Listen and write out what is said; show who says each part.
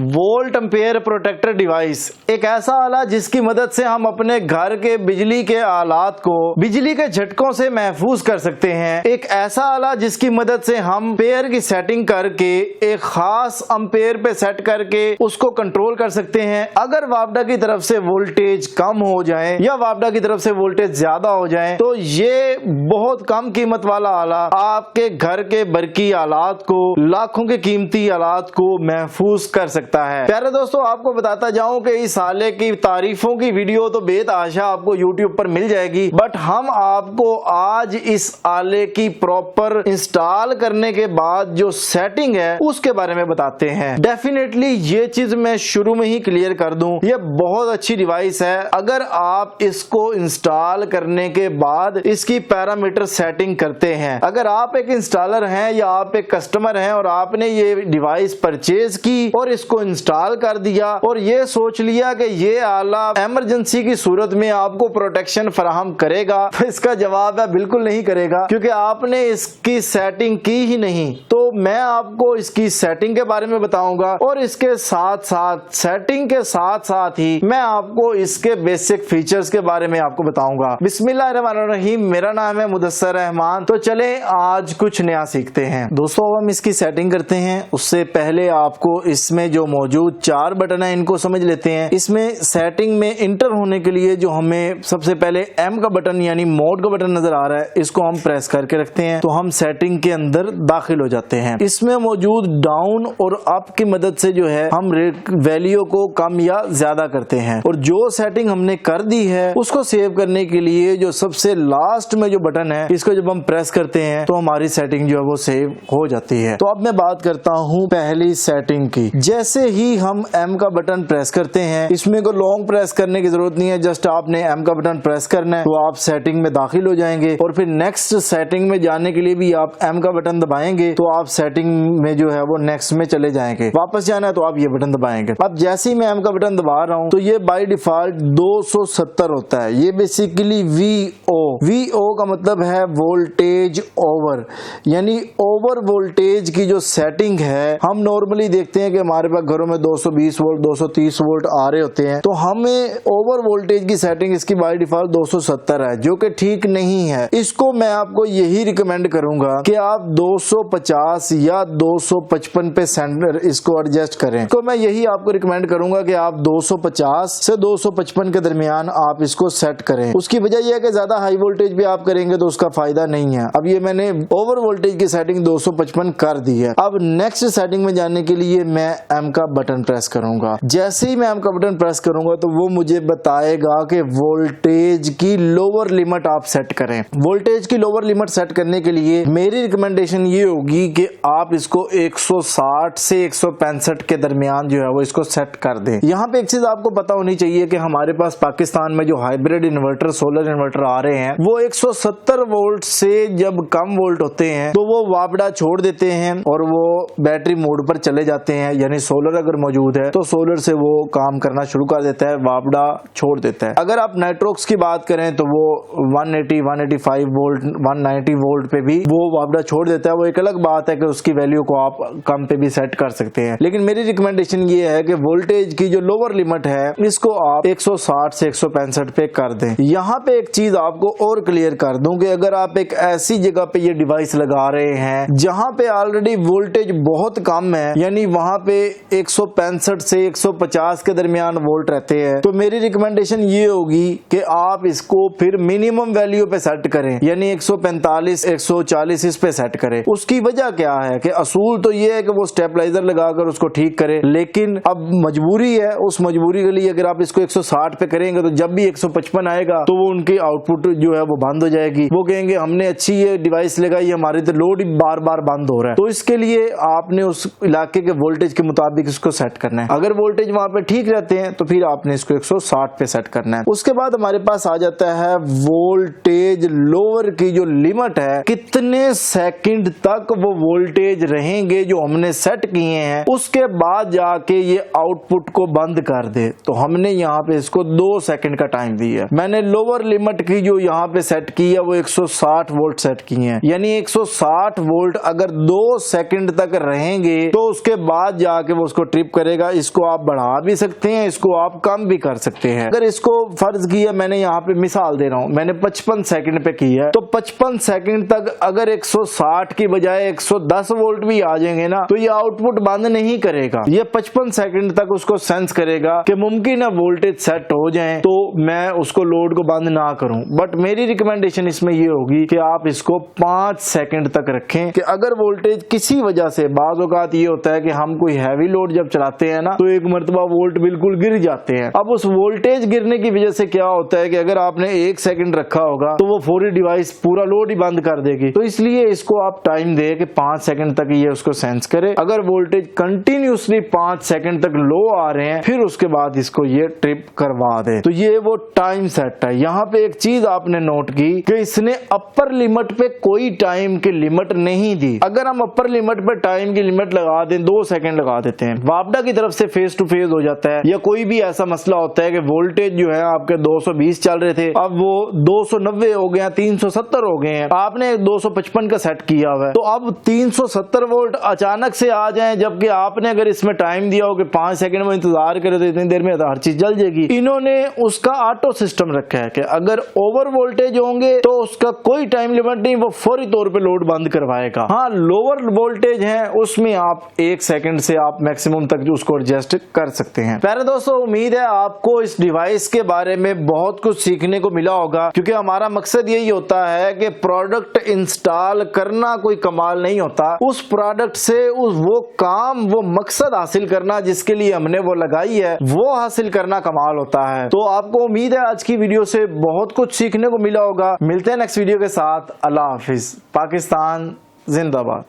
Speaker 1: Volt ampere protector device एक ऐसा आला जिसकी मदद से हम अपने घर के बिजली के आलात को बिजली के झटकों से महफूज कर सकते हैं। एक ऐसा आला जिसकी मदद से हम एम्पेयर की सेटिंग करके एक खास एम्पेयर पे सेट करके उसको कंट्रोल कर सकते हैं। अगर वापडा की तरफ से वोल्टेज कम हो जाए या वापडा की तरफ से वोल्टेज ज्यादा हो जाए तो ये बहुत कम कीमत वाला आला आपके घर के बरकी आलात को, लाखों के कीमती आलात को महफूज कर सकता है। प्यारे दोस्तों, आपको बताता जाऊं कि इस आले की तारीफों की वीडियो तो बेतहाशा आपको YouTube पर मिल जाएगी, बट हम आपको आज इस आले की प्रॉपर इंस्टॉल करने के बाद जो सेटिंग है उसके बारे में बताते हैं। डेफिनेटली ये चीज मैं शुरू में ही क्लियर कर दूं, ये बहुत अच्छी डिवाइस है। अगर आप इसको इंस्टॉल करने के बाद इसकी पैरामीटर सेटिंग करते हैं, अगर आप एक इंस्टॉलर हैं या आप एक कस्टमर हैं और आपने ये डिवाइस परचेज की और इसको इंस्टॉल कर दिया और ये सोच लिया कि ये आला इमरजेंसी की सूरत में आपको प्रोटेक्शन फराहम करेगा, तो इसका जवाब है बिल्कुल नहीं करेगा, क्योंकि आपने इसकी सेटिंग की ही नहीं। तो मैं आपको इसकी सेटिंग के बारे में बताऊंगा और इसके साथ साथ सेटिंग के साथ साथ ही मैं आपको इसके बेसिक फीचर्स के बारे में आपको बताऊंगा। बिस्मिल्लाहिर्रहमानिर्रहीम, मेरा नाम है मुदस्सर रहमान। तो चले आज कुछ नया सीखते हैं। दोस्तों, हम इसकी सेटिंग करते हैं उससे पहले आपको इसमें जो मौजूद 4 बटन है इनको समझ लेते हैं। इसमें सेटिंग में इंटर होने के लिए जो हमें सबसे पहले एम का बटन यानी मोड का बटन नजर आ रहा है, इसको हम प्रेस करके रखते हैं तो हम सेटिंग के अंदर दाखिल हो जाते हैं। इसमें मौजूद डाउन और अप की मदद से जो है हम वैल्यू को कम या ज्यादा करते हैं, और जो सेटिंग हमने कर दी है उसको सेव करने के लिए जो सबसे लास्ट में जो बटन है इसको जब हम प्रेस करते हैं तो हमारी सेटिंग जो है वो सेव हो जाती है। तो अब मैं बात करता हूँ पहली सेटिंग की। जैसे ही हम एम का बटन प्रेस करते हैं, इसमें कोई लॉन्ग प्रेस करने की जरूरत नहीं है, जस्ट आपने एम का बटन प्रेस करना है तो आप सेटिंग में दाखिल हो जाएंगे, और फिर नेक्स्ट सेटिंग में जाने के लिए भी आप एम का बटन दबाएंगे तो आप सेटिंग में जो है वो नेक्स्ट में चले जाएंगे। वापस जाना है तो आप ये बटन दबाएंगे। अब जैसे ही मैं एम का बटन दबा रहा हूँ तो ये बाय डिफॉल्ट 270 होता है। ये बेसिकली वीओ का मतलब है वोल्टेज ओवर, यानी ओवर वोल्टेज की जो सेटिंग है। हम नॉर्मली देखते हैं कि हमारे पास घरों में 220 वोल्ट 230 वोल्ट आ रहे होते हैं, तो हमें ओवर वोल्टेज की सेटिंग इसकी बाय डिफॉल्ट 270 है, जो कि ठीक नहीं है। इसको मैं आपको यही रिकमेंड करूंगा कि आप 250 या 255 पे सेंटर इसको एडजस्ट करें। तो मैं यही आपको रिकमेंड करूंगा कि आप 250 से 255 के दरमियान आप इसको सेट करें। उसकी वजह यह है कि ज्यादा हाई वोल्टेज भी आप करेंगे तो उसका फायदा नहीं है। अब ये मैंने ओवर वोल्टेज की सेटिंग 255 कर दी है। अब नेक्स्ट सेटिंग में जाने के लिए मैं एम का बटन प्रेस करूंगा। जैसे ही मैं एम का बटन प्रेस करूंगा तो वो मुझे बताएगा कि वोल्टेज की लोअर लिमिट आप सेट करें। वोल्टेज की लोअर लिमिट सेट करने के लिए मेरी रिकमेंडेशन ये होगी कि आप इसको 160 से 165 के दरमियान जो है वो इसको सेट कर दें। यहाँ पे एक चीज आपको पता होनी चाहिए कि हमारे पास पाकिस्तान में जो हाइब्रिड इन्वर्टर, सोलर इन्वर्टर आ रहे हैं, वो 170 वोल्ट से जब कम वोल्ट होते हैं तो वो वापडा छोड़ देते हैं और वो बैटरी मोड पर चले जाते हैं। यानी सोलर अगर मौजूद है तो सोलर से वो काम करना शुरू कर देता है, वापडा छोड़ देता है। अगर आप नाइट्रोक्स की बात करें तो वो 180, 185 वोल्ट, 190 वोल्ट पे भी वो वापडा छोड़ देता है। वो एक अलग बात है कि उसकी वैल्यू को आप कम पे भी सेट कर सकते हैं, लेकिन मेरी रिकमेंडेशन ये है कि वोल्टेज की जो लोअर लिमिट है इसको आप 160 से 165 पे कर दें। यहाँ पे एक चीज आपको और क्लियर कर दूं कि अगर आप एक ऐसी जगह पे ये डिवाइस लगा रहे हैं जहाँ पे ऑलरेडी वोल्टेज बहुत कम है, यानी वहां पे 165 से 150 के दरमियान वोल्ट रहते हैं, तो मेरी रिकमेंडेशन ये होगी कि आप इसको फिर मिनिमम वैल्यू पे सेट करें, यानी 145, 140 इस पे सेट करें। उसकी वजह क्या है कि असूल तो ये है कि वो स्टेबलाइजर लगाकर उसको ठीक करे, लेकिन अब मजबूरी है, उस मजबूरी के लिए अगर आप इसको 160 पे करेंगे तो जब भी 155 आएगा तो वो उनकी आउटपुट जो है वो बंद हो जाएगी। वो कहेंगे हमने अच्छी ये डिवाइस लगाई, हमारी तो लोड बार बार बंद हो रहा है। तो इसके लिए आपने उस इलाके के वोल्टेज के मुताबिक इसको सेट करना है। अगर वोल्टेज वहां पे ठीक रहते हैं तो फिर आपने इसको 160 पे सेट करना है। उसके बाद हमारे पास आ जाता है वोल्टेज लोअर की जो लिमिट है, कितने सेकंड तक वो वोल्टेज रहेंगे जो हमने सेट किए हैं, उसके बाद जाके ये आउटपुट को बंद कर दे। तो हमने यहाँ पे इसको 2 सेकंड का टाइम दिया है। मैंने लोअर लिमिट की जो यहाँ पे सेट की है वो 160 वोल्ट सेट की है, यानी 160 वोल्ट अगर 2 सेकंड तक रहेंगे तो उसके बाद जाके वो उसको ट्रिप करेगा। इसको आप बढ़ा भी सकते हैं, इसको आप कम भी कर सकते हैं। अगर इसको फर्ज किया, मैंने यहाँ पे मिसाल दे रहा हूँ, मैंने 55 सेकंड पे की है, तो 55 सेकंड तक अगर 160 की बजाय 110 वोल्ट भी आ जाएंगे ना, तो ये आउटपुट बंद नहीं करेगा। ये 55 सेकंड तक उसको सेंस करेगा कि मुमकिन है वोल्टेज सेट हो जाए तो मैं उसको लोड को बंद ना करूं। बट मेरी रिकमेंडेशन इसमें ये होगी कि आप इसको 5 सेकंड तक रखें कि अगर वोल्टेज किसी वजह से, बाज़ औक़ात ये होता है कि हम कोई हैवी लोड जब चलाते हैं ना, तो एक मरतबा वोल्ट बिल्कुल गिर जाते हैं। अब उस वोल्टेज गिरने की वजह से क्या होता है कि अगर आपने 1 सेकंड रखा होगा तो वो फौरी डिवाइस पूरा लोड ही बंद कर देगी। तो इसलिए इसको आप टाइम दे कि 5 सेकंड तक ये उसको सेंस करे। अगर वोल्टेज कंटिन्यूसली 5 सेकंड तक लो आ रहे हैं, फिर उसके बाद इसको ये ट्रिप करवा दे। तो ये वो टाइम सेट है। यहाँ पे एक चीज आपने नोट की कि इसने अपर लिमिट पे कोई टाइम की लिमिट नहीं दी। अगर हम अपर लिमिट पे टाइम की लिमिट लगा दें, 2 सेकंड लगा देते हैं, वापडा की तरफ से फेस टू फेस हो जाता है। या कोई भी ऐसा मसला होता है कि वोल्टेज जो है आपके 220 चल रहे थे, अब वो 290 हो गए, 370 हो गए हैं, आपने 255 का सेट किया हुआ है, तो अब 370 वोल्ट अचानक से आ जाए, जबकि आपने अगर इसमें टाइम दिया हो कि 5 सेकंड में इंतजार करे तो इतनी देर में हर चीज जल जाएगी। इन्होंने उसका ऑटो सिस्टम रखा है कि अगर ओवर वोल्टेज होंगे तो उसका कोई टाइम लिमिट नहीं, वो फौरी तौर पे लोड बंद करवाएगा। हाँ, लोअर वोल्टेज है उसमें आप 1 सेकंड से आप मैक्सिमम तक जो उसको एडजस्ट कर सकते हैं। प्यारे दोस्तों, उम्मीद है आपको इस डिवाइस के बारे में बहुत कुछ सीखने को मिला होगा, क्योंकि हमारा मकसद यही होता है कि प्रोडक्ट इंस्टॉल करना कोई कमाल नहीं होता, उस प्रोडक्ट से वो काम, वो मकसद हासिल करना जिसके लिए हमने वो लगाई है, वो हासिल करना कमाल होता है। तो आपको उम्मीद है आज की वीडियो से बहुत कुछ सीखने को मिला होगा। मिलते हैं नेक्स्ट वीडियो के साथ। अल्लाह हाफिज। पाकिस्तान जिंदाबाद।